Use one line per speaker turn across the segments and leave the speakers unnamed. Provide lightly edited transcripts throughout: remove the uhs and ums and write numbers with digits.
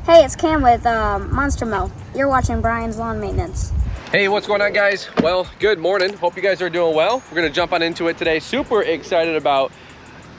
Hey, it's Cam with Monster Mow. You're watching Brian's Lawn Maintenance.
Hey, what's going on, guys? Well, good morning. Hope you guys are doing well. We're gonna jump on into it today. Super excited about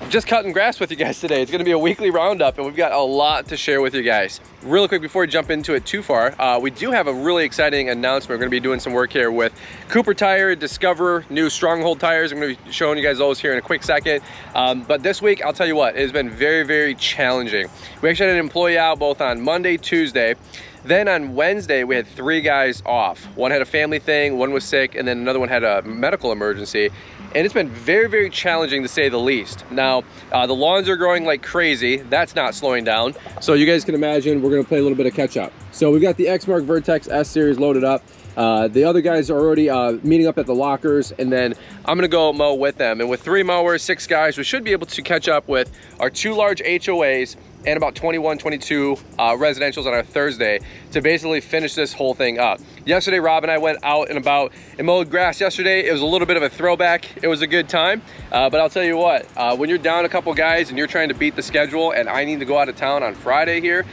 just cutting grass with you guys today. It's gonna be a weekly roundup and we've got a lot to share with you guys. Really quick before we jump into it too far, we do have a really exciting announcement. We're gonna be doing some work here with Cooper Tire, Discover, new Stronghold tires. I'm gonna be showing you guys those here in a quick second. But this week, I'll tell you what, it has been very, very challenging. We actually had an employee out both on Monday, Tuesday. Then on Wednesday, we had 3 guys off. One had a family thing, one was sick, and then another one had a medical emergency. And it's been very, very challenging to say the least. Now, the lawns are growing like crazy. That's not slowing down. So you guys can imagine we're gonna play a little bit of catch up. So we've got the Exmark Vertex S Series loaded up. The other guys are already meeting up at the lockers, and then I'm gonna go mow with them. And with 3 mowers, 6 guys, we should be able to catch up with our 2 large HOAs and about 21, 22 residentials on our Thursday to basically finish this whole thing up. Yesterday, Rob and I went out and about and mowed grass yesterday. It was a little bit of a throwback. It was a good time, but I'll tell you what, when you're down a couple guys and you're trying to beat the schedule and I need to go out of town on Friday here,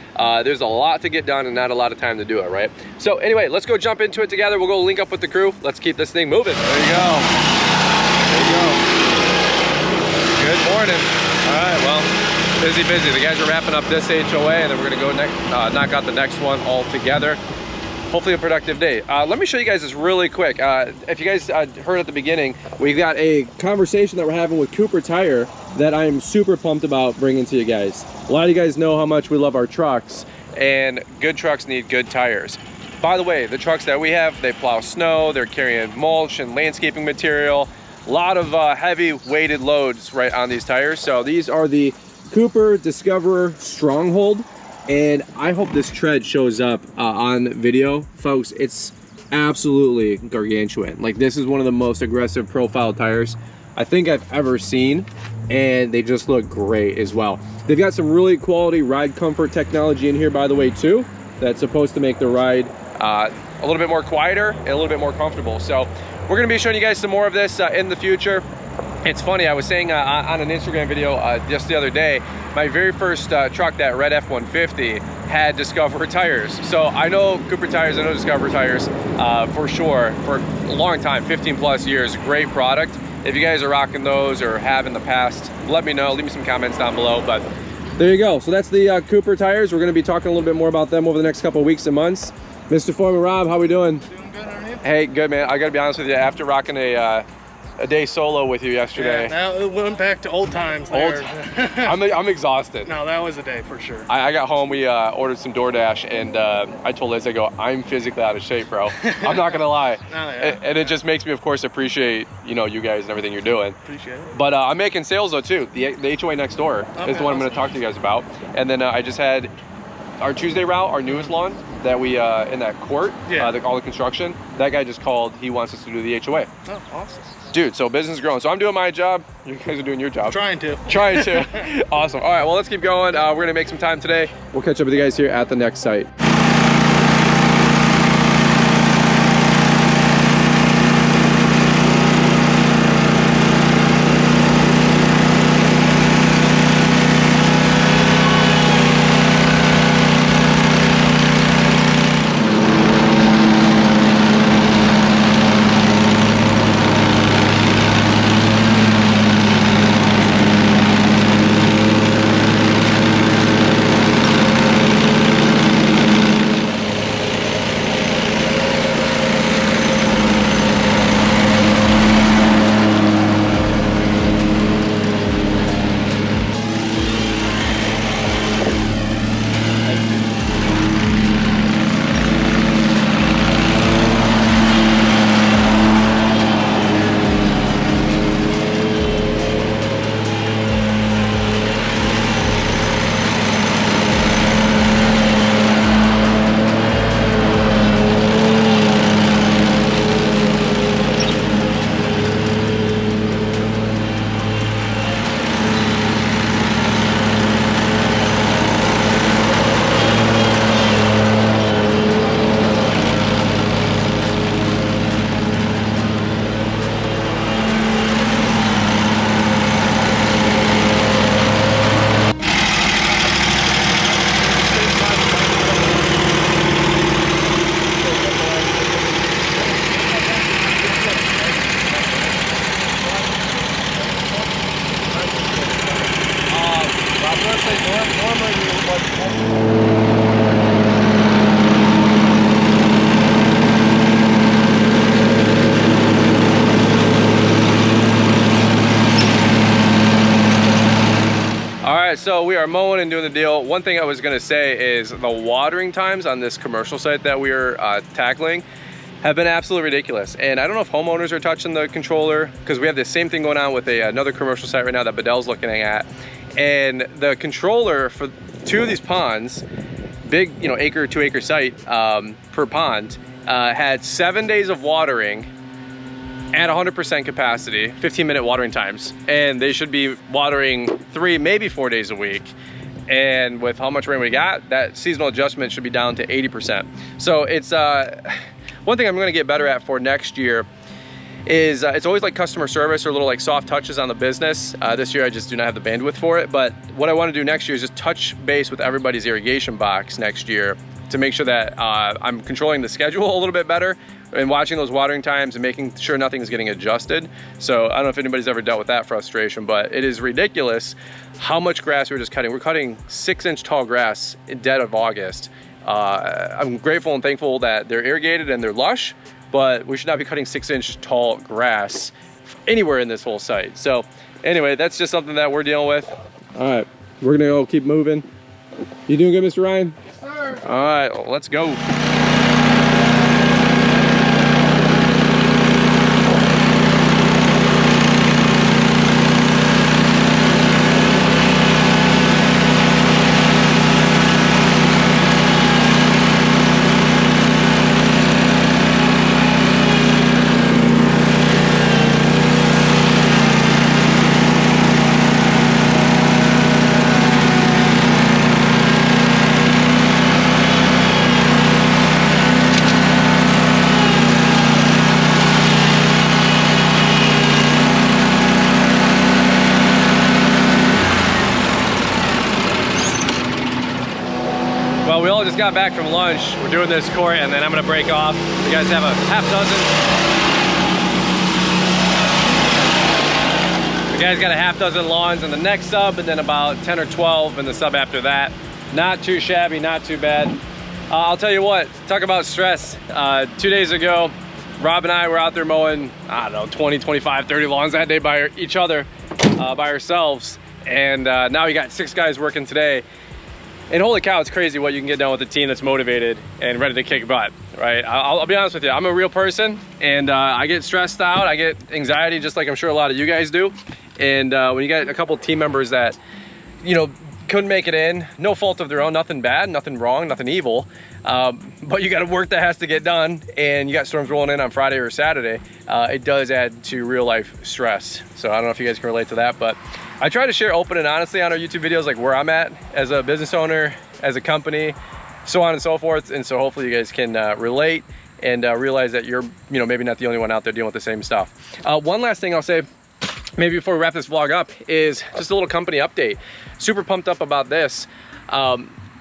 there's a lot to get done and not a lot of time to do it, right? So anyway, let's go jump into it together. We'll go link up with the crew. Let's keep this thing moving. There you go. There you go. Good morning. All right, well, busy. The guys are wrapping up this HOA and then we're gonna go knock out the next one all together. Hopefully a productive day. Let me show you guys this really quick. If you guys heard at the beginning, we got a conversation that we're having with Cooper Tire that I'm super pumped about bringing to you guys. A lot of you guys know how much we love our trucks, and good trucks need good tires. By the way, the trucks that we have, they plow snow, they're carrying mulch and landscaping material, a lot of heavy weighted loads right on these tires. So these are the Cooper Discover Stronghold, and I hope this tread shows up on video. Folks, it's absolutely gargantuan. Like, this is one of the most aggressive profile tires I think I've ever seen, and they just look great as well. They've got some really quality ride comfort technology in here, by the way, too, that's supposed to make the ride a little bit more quieter and a little bit more comfortable. So we're gonna be showing you guys some more of this in the future. It's funny, I was saying on an Instagram video just the other day, my very first truck, that red F-150, had Discover tires. So I know Cooper tires, I know Discover tires for sure, for a long time, 15 plus years, great product. If you guys are rocking those or have in the past, let me know, leave me some comments down below. But there you go, so that's the Cooper tires. We're gonna be talking a little bit more about them over the next couple of weeks and months. Mr. Foreman, Rob, how we doing? Doing good, aren't you? Hey, good, man. I gotta be honest with you, after rocking a day solo with you yesterday.
Yeah, now it went back to old times there.
I'm exhausted.
No, that was a day for sure.
I got home, we ordered some DoorDash, and I told Liz, I go, I'm physically out of shape, bro. I'm not gonna lie. And it just makes me, of course, appreciate, you know, you guys and everything you're doing.
Appreciate it.
But I'm making sales though too. The HOA next door is the one I'm gonna talk to you guys about. And then I just had our Tuesday route, our newest lawn that we in that court, all the construction. That guy just called. He wants us to do the HOA.
Oh, awesome.
Dude, so business is growing. So I'm doing my job. You guys are doing your job.
Trying to.
Awesome. All right, well, let's keep going. We're gonna make some time today. We'll catch up with you guys here at the next site. one thing I was gonna say is the watering times on this commercial site that we're tackling have been absolutely ridiculous. And I don't know if homeowners are touching the controller, because we have the same thing going on with another commercial site right now that Bedell's looking at. And the controller for 2 of these ponds, big, you know, 2 acre site per pond, had 7 days of watering at 100% capacity, 15-minute watering times. And they should be watering 3, maybe 4 days a week. And with how much rain we got, that seasonal adjustment should be down to 80%. So it's, one thing I'm gonna get better at for next year is it's always like customer service or little like soft touches on the business. This year I just do not have the bandwidth for it, but what I wanna do next year is just touch base with everybody's irrigation box next year to make sure that I'm controlling the schedule a little bit better and watching those watering times and making sure nothing's getting adjusted. So I don't know if anybody's ever dealt with that frustration, but it is ridiculous how much grass we're just cutting. We're cutting 6-inch tall grass in dead of August. I'm grateful and thankful that they're irrigated and they're lush, but we should not be cutting 6-inch tall grass anywhere in this whole site. So anyway, that's just something that we're dealing with. All right, we're gonna go keep moving. You doing good, Mr. Ryan?
Yes, sir.
All right, let's go. Well, we all just got back from lunch. We're doing this court and then I'm gonna break off. You guys have a half dozen. The guys got a half dozen lawns in the next sub and then about 10 or 12 in the sub after that. Not too shabby, not too bad. I'll tell you what, talk about stress. 2 days ago, Rob and I were out there mowing, I don't know, 20, 25, 30 lawns that day by each other, by ourselves. And now we got 6 guys working today. And holy cow, it's crazy what you can get done with a team that's motivated and ready to kick butt, right? I'll be honest with you, I'm a real person and I get stressed out, I get anxiety just like I'm sure a lot of you guys do. And when you got a couple team members that, you know, couldn't make it in, no fault of their own, nothing bad, nothing wrong, nothing evil, but you got work that has to get done and you got storms rolling in on Friday or Saturday, it does add to real life stress. So I don't know if you guys can relate to that, but I try to share open and honestly on our YouTube videos, like where I'm at as a business owner, as a company, so on and so forth. And so hopefully you guys can relate and realize that you're, you know, maybe not the only one out there dealing with the same stuff. One last thing I'll say, maybe before we wrap this vlog up, is just a little company update. Super pumped up about this.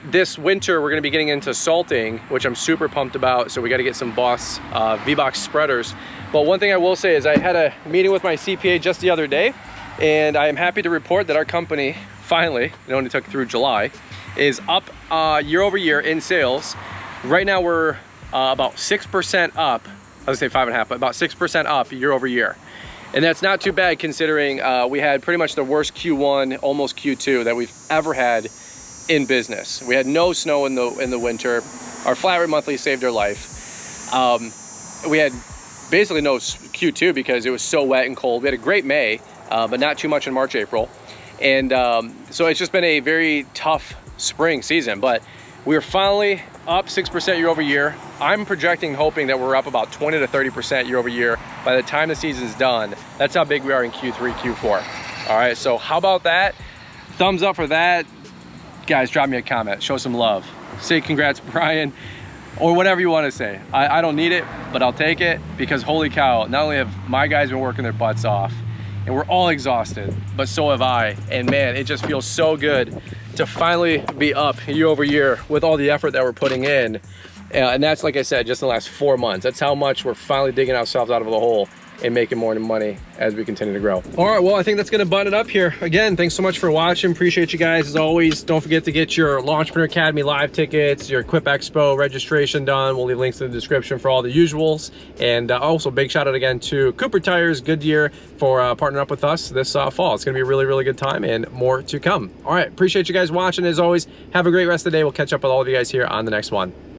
This winter, we're gonna be getting into salting, which I'm super pumped about. So we gotta get some Boss V-Box spreaders. But one thing I will say is I had a meeting with my CPA just the other day, and I am happy to report that our company, finally, it only took through July, is up year over year in sales. Right now we're about 6% up, I would say 5.5, but about 6% up year over year. And that's not too bad considering we had pretty much the worst Q1, almost Q2 that we've ever had in business. We had no snow in the winter. Our flat rate monthly saved our life. We had basically no Q2 because it was so wet and cold. We had a great May, but not too much in March, April. And so it's just been a very tough spring season, but we are finally up 6% year over year. I'm projecting, hoping that we're up about 20 to 30% year over year by the time the season's done. That's how big we are in Q3, Q4. All right, so how about that? Thumbs up for that. Guys, drop me a comment, show some love. Say congrats, Brian, or whatever you want to say. I don't need it, but I'll take it because holy cow, not only have my guys been working their butts off and we're all exhausted, but so have I. And man, it just feels so good to finally be up year over year with all the effort that we're putting in. And that's, like I said, just in the last 4 months. That's how much we're finally digging ourselves out of the hole. and making more money as we continue to grow. All right, well, I think that's gonna button it up here. Again, thanks so much for watching. Appreciate you guys as always. Don't forget to get your Lawntrepreneur Academy live tickets, your Equip Expo registration done. We'll leave links in the description for all the usuals. And also big shout out again to Cooper Tires, Goodyear, for partnering up with us this fall. It's gonna be a really, really good time and more to come. All right, appreciate you guys watching. As always, have a great rest of the day. We'll catch up with all of you guys here on the next one.